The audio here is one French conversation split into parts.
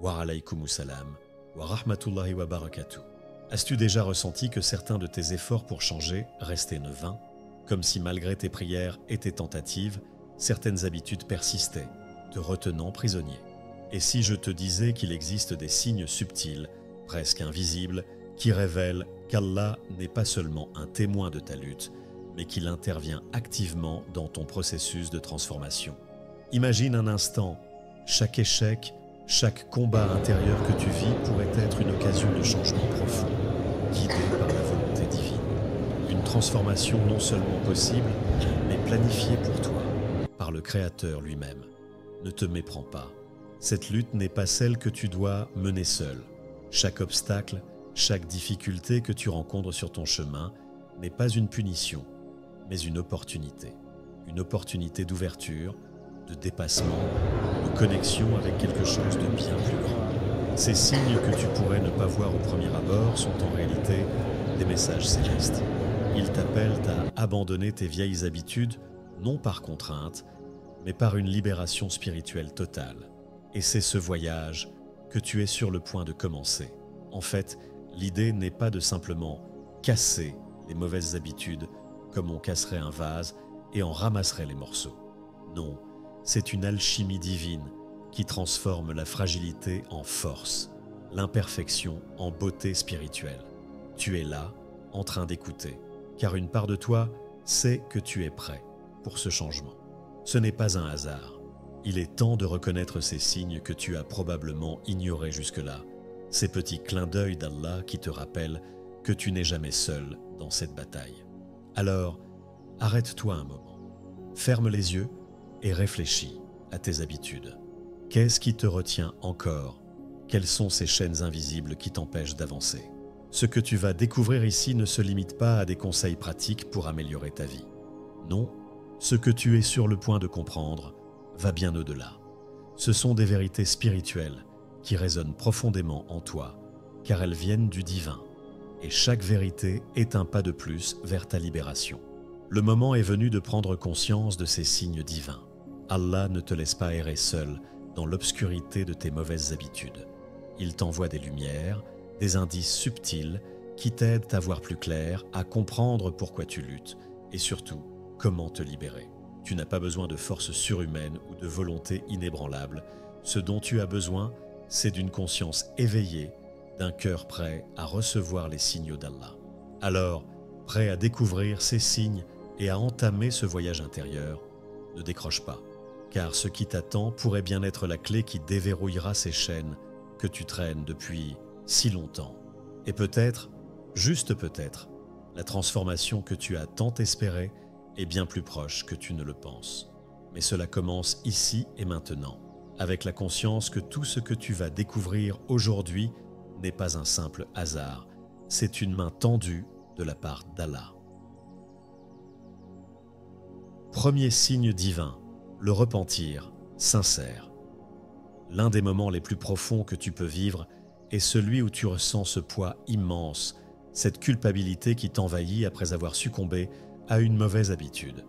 Wa alaykumussalam wa rahmatullahi wa barakatuh. As-tu déjà ressenti que certains de tes efforts pour changer restaient vains, comme si malgré tes prières et tes tentatives, certaines habitudes persistaient, te retenant prisonnier? Et si je te disais qu'il existe des signes subtils, presque invisibles, qui révèlent qu'Allah n'est pas seulement un témoin de ta lutte, mais qu'il intervient activement dans ton processus de transformation? Imagine un instant, chaque échec, chaque combat intérieur que tu vis pourrait être une occasion de changement profond, guidé par la volonté divine. Une transformation non seulement possible, mais planifiée pour toi, par le Créateur lui-même. Ne te méprends pas. Cette lutte n'est pas celle que tu dois mener seul. Chaque obstacle, chaque difficulté que tu rencontres sur ton chemin n'est pas une punition, mais une opportunité. Une opportunité d'ouverture, de dépassement, de connexion avec quelque chose de bien plus grand. Ces signes que tu pourrais ne pas voir au premier abord sont en réalité des messages célestes. Ils t'appellent à abandonner tes vieilles habitudes, non par contrainte, mais par une libération spirituelle totale. Et c'est ce voyage que tu es sur le point de commencer. En fait, l'idée n'est pas de simplement casser les mauvaises habitudes comme on casserait un vase et en ramasserait les morceaux. Non, c'est une alchimie divine qui transforme la fragilité en force, l'imperfection en beauté spirituelle. Tu es là, en train d'écouter, car une part de toi sait que tu es prêt pour ce changement. Ce n'est pas un hasard. Il est temps de reconnaître ces signes que tu as probablement ignorés jusque-là, ces petits clins d'œil d'Allah qui te rappellent que tu n'es jamais seul dans cette bataille. Alors, arrête-toi un moment, ferme les yeux et réfléchis à tes habitudes. Qu'est-ce qui te retient encore? Quelles sont ces chaînes invisibles qui t'empêchent d'avancer? Ce que tu vas découvrir ici ne se limite pas à des conseils pratiques pour améliorer ta vie. Non, ce que tu es sur le point de comprendre va bien au-delà. Ce sont des vérités spirituelles qui résonnent profondément en toi, car elles viennent du divin. Et chaque vérité est un pas de plus vers ta libération. Le moment est venu de prendre conscience de ces signes divins. Allah ne te laisse pas errer seul dans l'obscurité de tes mauvaises habitudes. Il t'envoie des lumières, des indices subtils qui t'aident à voir plus clair, à comprendre pourquoi tu luttes et surtout comment te libérer. Tu n'as pas besoin de force surhumaine ou de volonté inébranlable. Ce dont tu as besoin, c'est d'une conscience éveillée, d'un cœur prêt à recevoir les signaux d'Allah. Alors, prêt à découvrir ces signes et à entamer ce voyage intérieur, ne décroche pas, car ce qui t'attend pourrait bien être la clé qui déverrouillera ces chaînes que tu traînes depuis si longtemps. Et peut-être, juste peut-être, la transformation que tu as tant espérée est bien plus proche que tu ne le penses. Mais cela commence ici et maintenant, avec la conscience que tout ce que tu vas découvrir aujourd'hui n'est pas un simple hasard, c'est une main tendue de la part d'Allah. Premier signe divin, le repentir sincère. L'un des moments les plus profonds que tu peux vivre est celui où tu ressens ce poids immense, cette culpabilité qui t'envahit après avoir succombé à une mauvaise habitude.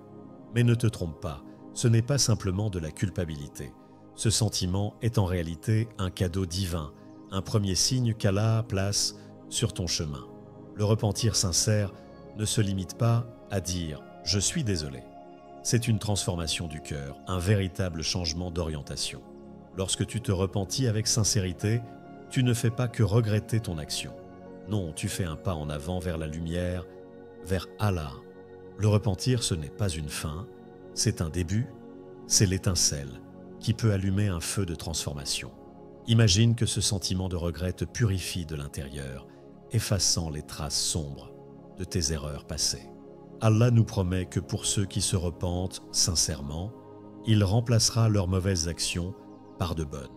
Mais ne te trompe pas, ce n'est pas simplement de la culpabilité. Ce sentiment est en réalité un cadeau divin, un premier signe qu'Allah place sur ton chemin. Le repentir sincère ne se limite pas à dire « je suis désolé ». C'est une transformation du cœur, un véritable changement d'orientation. Lorsque tu te repentis avec sincérité, tu ne fais pas que regretter ton action. Non, tu fais un pas en avant vers la lumière, vers Allah. Le repentir, ce n'est pas une fin, c'est un début, c'est l'étincelle qui peut allumer un feu de transformation. Imagine que ce sentiment de regret te purifie de l'intérieur, effaçant les traces sombres de tes erreurs passées. Allah nous promet que pour ceux qui se repentent sincèrement, il remplacera leurs mauvaises actions par de bonnes.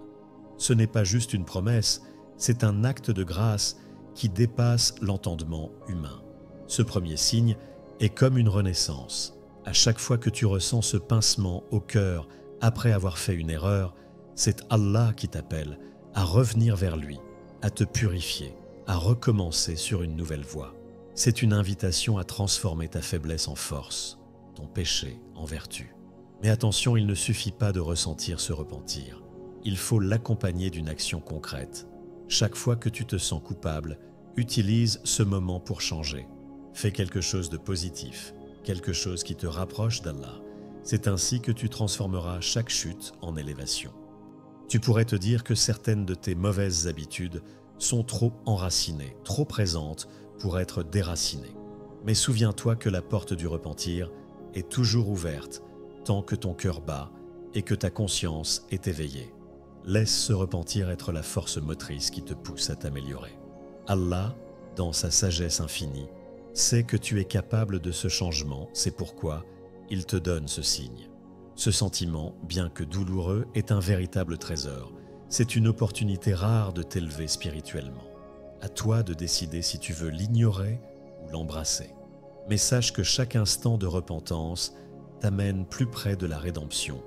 Ce n'est pas juste une promesse, c'est un acte de grâce qui dépasse l'entendement humain. Ce premier signe est comme une renaissance. À chaque fois que tu ressens ce pincement au cœur après avoir fait une erreur, c'est Allah qui t'appelle à revenir vers lui, à te purifier, à recommencer sur une nouvelle voie. C'est une invitation à transformer ta faiblesse en force, ton péché en vertu. Mais attention, il ne suffit pas de ressentir ce repentir. il faut l'accompagner d'une action concrète. Chaque fois que tu te sens coupable, utilise ce moment pour changer. Fais quelque chose de positif, quelque chose qui te rapproche d'Allah. C'est ainsi que tu transformeras chaque chute en élévation. Tu pourrais te dire que certaines de tes mauvaises habitudes sont trop enracinées, trop présentes pour être déracinées. Mais souviens-toi que la porte du repentir est toujours ouverte tant que ton cœur bat et que ta conscience est éveillée. Laisse ce repentir être la force motrice qui te pousse à t'améliorer. Allah, dans sa sagesse infinie, sait que tu es capable de ce changement, c'est pourquoi il te donne ce signe. Ce sentiment, bien que douloureux, est un véritable trésor. C'est une opportunité rare de t'élever spirituellement. À toi de décider si tu veux l'ignorer ou l'embrasser. Mais sache que chaque instant de repentance t'amène plus près de la rédemption,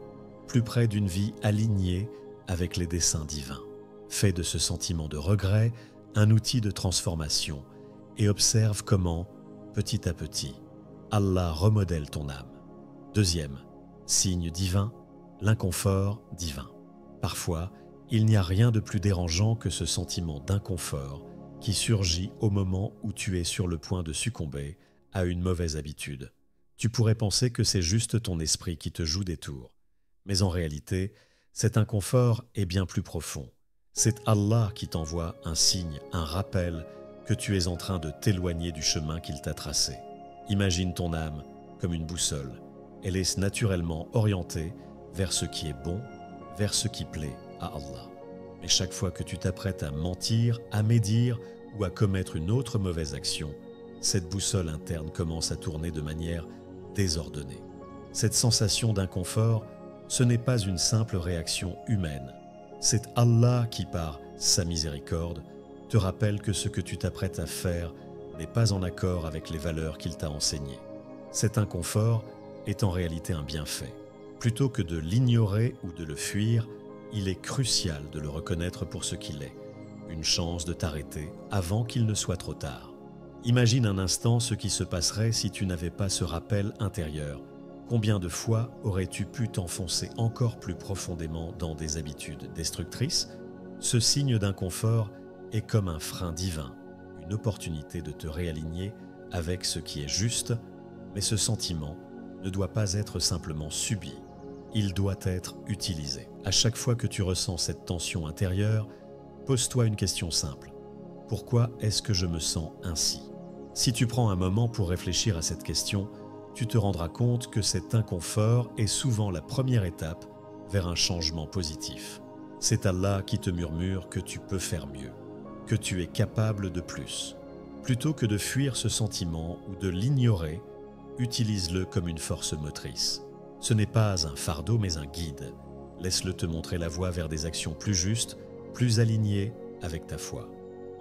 plus près d'une vie alignée avec les desseins divins. Fais de ce sentiment de regret un outil de transformation et observe comment, petit à petit, Allah remodèle ton âme. Deuxième, signe divin, l'inconfort divin. Parfois, il n'y a rien de plus dérangeant que ce sentiment d'inconfort qui surgit au moment où tu es sur le point de succomber à une mauvaise habitude. Tu pourrais penser que c'est juste ton esprit qui te joue des tours. Mais en réalité, cet inconfort est bien plus profond. C'est Allah qui t'envoie un signe, un rappel que tu es en train de t'éloigner du chemin qu'il t'a tracé. Imagine ton âme comme une boussole. Elle est naturellement orientée vers ce qui est bon, vers ce qui plaît à Allah. Mais chaque fois que tu t'apprêtes à mentir, à médire ou à commettre une autre mauvaise action, cette boussole interne commence à tourner de manière désordonnée. Cette sensation d'inconfort, ce n'est pas une simple réaction humaine. C'est Allah qui, par sa miséricorde, te rappelle que ce que tu t'apprêtes à faire n'est pas en accord avec les valeurs qu'il t'a enseignées. Cet inconfort est en réalité un bienfait. Plutôt que de l'ignorer ou de le fuir, il est crucial de le reconnaître pour ce qu'il est, une chance de t'arrêter avant qu'il ne soit trop tard. Imagine un instant ce qui se passerait si tu n'avais pas ce rappel intérieur. Combien de fois aurais-tu pu t'enfoncer encore plus profondément dans des habitudes destructrices? Ce signe d'inconfort est comme un frein divin, une opportunité de te réaligner avec ce qui est juste, mais ce sentiment ne doit pas être simplement subi, il doit être utilisé. À chaque fois que tu ressens cette tension intérieure, pose-toi une question simple. Pourquoi est-ce que je me sens ainsi? Si tu prends un moment pour réfléchir à cette question, tu te rendras compte que cet inconfort est souvent la première étape vers un changement positif. C'est Allah qui te murmure que tu peux faire mieux, que tu es capable de plus. Plutôt que de fuir ce sentiment ou de l'ignorer, utilise-le comme une force motrice. Ce n'est pas un fardeau mais un guide. Laisse-le te montrer la voie vers des actions plus justes, plus alignées avec ta foi.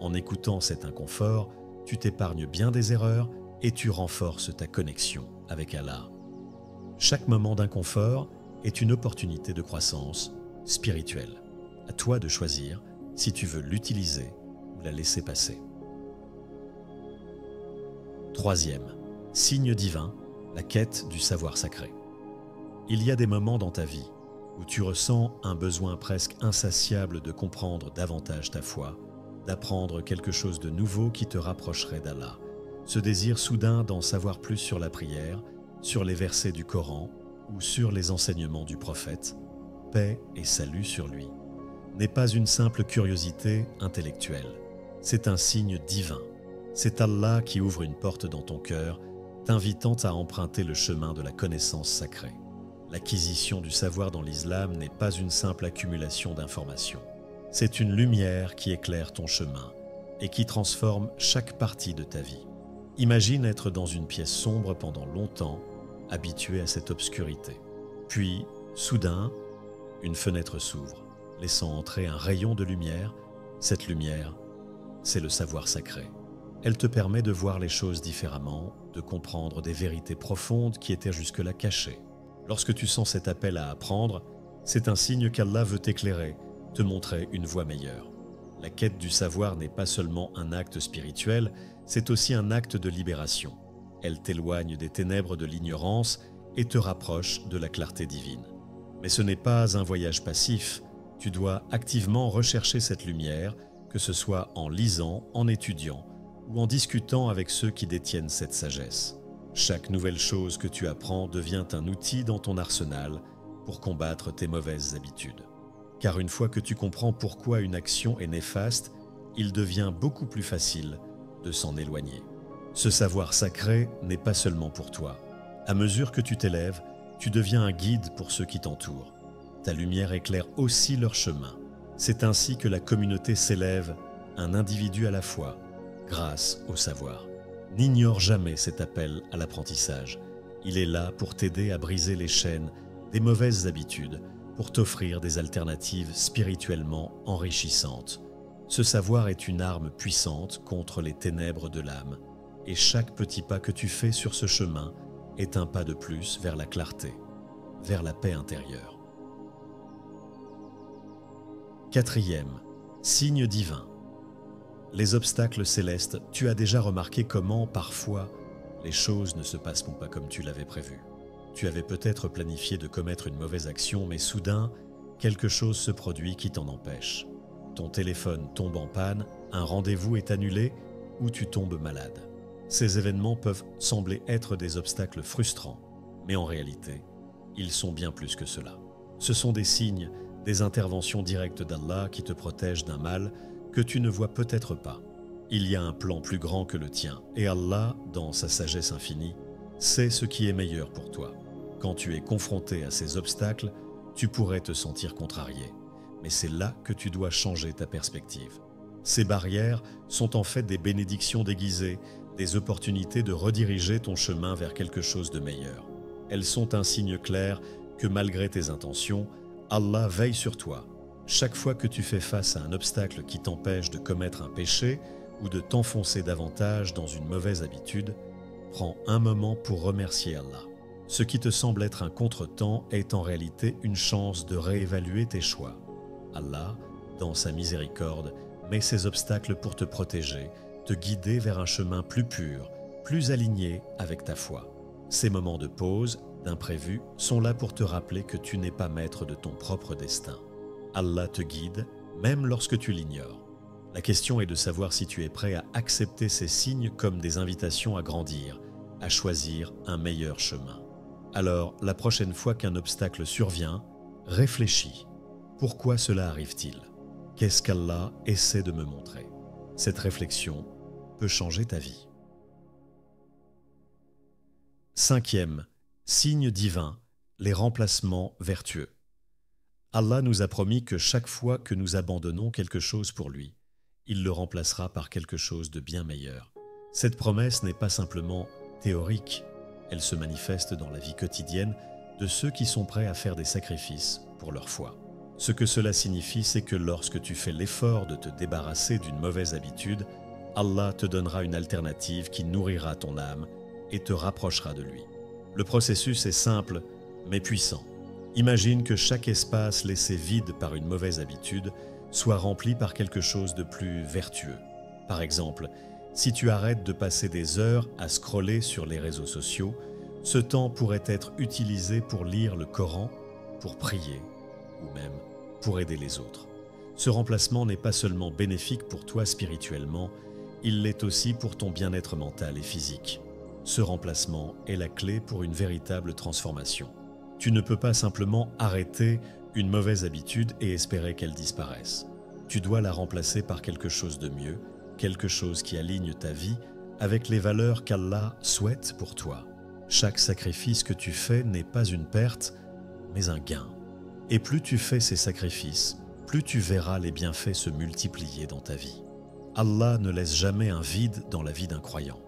En écoutant cet inconfort, tu t'épargnes bien des erreurs et tu renforces ta connexion avec Allah. Chaque moment d'inconfort est une opportunité de croissance spirituelle. À toi de choisir si tu veux l'utiliser ou la laisser passer. Troisième, signe divin, la quête du savoir sacré. Il y a des moments dans ta vie où tu ressens un besoin presque insatiable de comprendre davantage ta foi, d'apprendre quelque chose de nouveau qui te rapprocherait d'Allah. Ce désir soudain d'en savoir plus sur la prière, sur les versets du Coran ou sur les enseignements du prophète, paix et salut sur lui, n'est pas une simple curiosité intellectuelle. C'est un signe divin. C'est Allah qui ouvre une porte dans ton cœur, t'invitant à emprunter le chemin de la connaissance sacrée. L'acquisition du savoir dans l'islam n'est pas une simple accumulation d'informations. C'est une lumière qui éclaire ton chemin et qui transforme chaque partie de ta vie. Imagine être dans une pièce sombre pendant longtemps, habitué à cette obscurité. Puis, soudain, une fenêtre s'ouvre, laissant entrer un rayon de lumière. Cette lumière, c'est le savoir sacré. Elle te permet de voir les choses différemment, de comprendre des vérités profondes qui étaient jusque-là cachées. Lorsque tu sens cet appel à apprendre, c'est un signe qu'Allah veut t'éclairer, te montrer une voie meilleure. La quête du savoir n'est pas seulement un acte spirituel, c'est aussi un acte de libération. Elle t'éloigne des ténèbres de l'ignorance et te rapproche de la clarté divine. Mais ce n'est pas un voyage passif, Tu dois activement rechercher cette lumière, que ce soit en lisant, en étudiant ou en discutant avec ceux qui détiennent cette sagesse. Chaque nouvelle chose que tu apprends devient un outil dans ton arsenal pour combattre tes mauvaises habitudes. Car une fois que tu comprends pourquoi une action est néfaste, il devient beaucoup plus facile de s'en éloigner. Ce savoir sacré n'est pas seulement pour toi. À mesure que tu t'élèves, tu deviens un guide pour ceux qui t'entourent. Ta lumière éclaire aussi leur chemin. C'est ainsi que la communauté s'élève, un individu à la fois, grâce au savoir. N'ignore jamais cet appel à l'apprentissage. Il est là pour t'aider à briser les chaînes des mauvaises habitudes, pour t'offrir des alternatives spirituellement enrichissantes. Ce savoir est une arme puissante contre les ténèbres de l'âme, et chaque petit pas que tu fais sur ce chemin est un pas de plus vers la clarté, vers la paix intérieure. Quatrième, signe divin. Les obstacles célestes, tu as déjà remarqué comment, parfois, les choses ne se passeront pas comme tu l'avais prévu. Tu avais peut-être planifié de commettre une mauvaise action, mais soudain, quelque chose se produit qui t'en empêche. Ton téléphone tombe en panne, un rendez-vous est annulé ou tu tombes malade. Ces événements peuvent sembler être des obstacles frustrants, mais en réalité, ils sont bien plus que cela. Ce sont des signes, des interventions directes d'Allah qui te protègent d'un mal que tu ne vois peut-être pas. Il y a un plan plus grand que le tien, et Allah, dans sa sagesse infinie, sait ce qui est meilleur pour toi. Quand tu es confronté à ces obstacles, tu pourrais te sentir contrarié, mais c'est là que tu dois changer ta perspective. Ces barrières sont en fait des bénédictions déguisées, des opportunités de rediriger ton chemin vers quelque chose de meilleur. Elles sont un signe clair que malgré tes intentions, Allah veille sur toi. Chaque fois que tu fais face à un obstacle qui t'empêche de commettre un péché ou de t'enfoncer davantage dans une mauvaise habitude, prends un moment pour remercier Allah. Ce qui te semble être un contretemps est en réalité une chance de réévaluer tes choix. Allah, dans sa miséricorde, met ces obstacles pour te protéger, te guider vers un chemin plus pur, plus aligné avec ta foi. Ces moments de pause, d'imprévu, sont là pour te rappeler que tu n'es pas maître de ton propre destin. Allah te guide, même lorsque tu l'ignores. La question est de savoir si tu es prêt à accepter ces signes comme des invitations à grandir, à choisir un meilleur chemin. Alors, la prochaine fois qu'un obstacle survient, réfléchis. Pourquoi cela arrive-t-il? Qu'est-ce qu'Allah essaie de me montrer? Cette réflexion peut changer ta vie. Cinquième, signe divin, les remplacements vertueux. Allah nous a promis que chaque fois que nous abandonnons quelque chose pour lui, il le remplacera par quelque chose de bien meilleur. Cette promesse n'est pas simplement théorique, elle se manifeste dans la vie quotidienne de ceux qui sont prêts à faire des sacrifices pour leur foi. Ce que cela signifie, c'est que lorsque tu fais l'effort de te débarrasser d'une mauvaise habitude, Allah te donnera une alternative qui nourrira ton âme et te rapprochera de lui. Le processus est simple, mais puissant. Imagine que chaque espace laissé vide par une mauvaise habitude soit rempli par quelque chose de plus vertueux. Par exemple, si tu arrêtes de passer des heures à scroller sur les réseaux sociaux, ce temps pourrait être utilisé pour lire le Coran, pour prier, ou même pour aider les autres. Ce remplacement n'est pas seulement bénéfique pour toi spirituellement, il l'est aussi pour ton bien-être mental et physique. Ce remplacement est la clé pour une véritable transformation. Tu ne peux pas simplement arrêter une mauvaise habitude et espérer qu'elle disparaisse. Tu dois la remplacer par quelque chose de mieux, quelque chose qui aligne ta vie avec les valeurs qu'Allah souhaite pour toi. Chaque sacrifice que tu fais n'est pas une perte, mais un gain. Et plus tu fais ces sacrifices, plus tu verras les bienfaits se multiplier dans ta vie. Allah ne laisse jamais un vide dans la vie d'un croyant.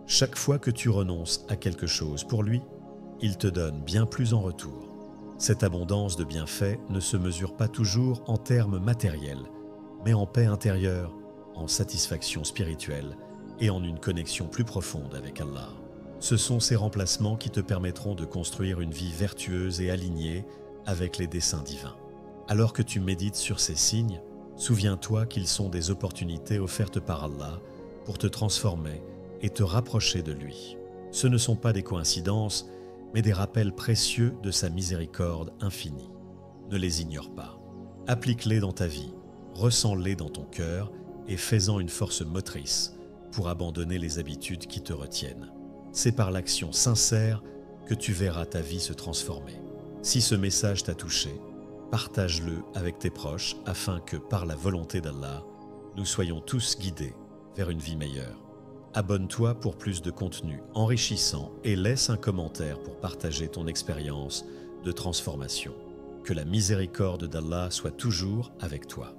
Chaque fois que tu renonces à quelque chose pour lui, il te donne bien plus en retour. Cette abondance de bienfaits ne se mesure pas toujours en termes matériels, mais en paix intérieure, en satisfaction spirituelle et en une connexion plus profonde avec Allah. Ce sont ces remplacements qui te permettront de construire une vie vertueuse et alignée avec les desseins divins. Alors que tu médites sur ces signes, souviens-toi qu'ils sont des opportunités offertes par Allah pour te transformer et te rapprocher de lui. Ce ne sont pas des coïncidences, mais des rappels précieux de sa miséricorde infinie. Ne les ignore pas. Applique-les dans ta vie, ressens-les dans ton cœur et fais-en une force motrice pour abandonner les habitudes qui te retiennent. C'est par l'action sincère que tu verras ta vie se transformer. Si ce message t'a touché, partage-le avec tes proches afin que, par la volonté d'Allah, nous soyons tous guidés vers une vie meilleure. Abonne-toi pour plus de contenu enrichissant et laisse un commentaire pour partager ton expérience de transformation. Que la miséricorde d'Allah soit toujours avec toi.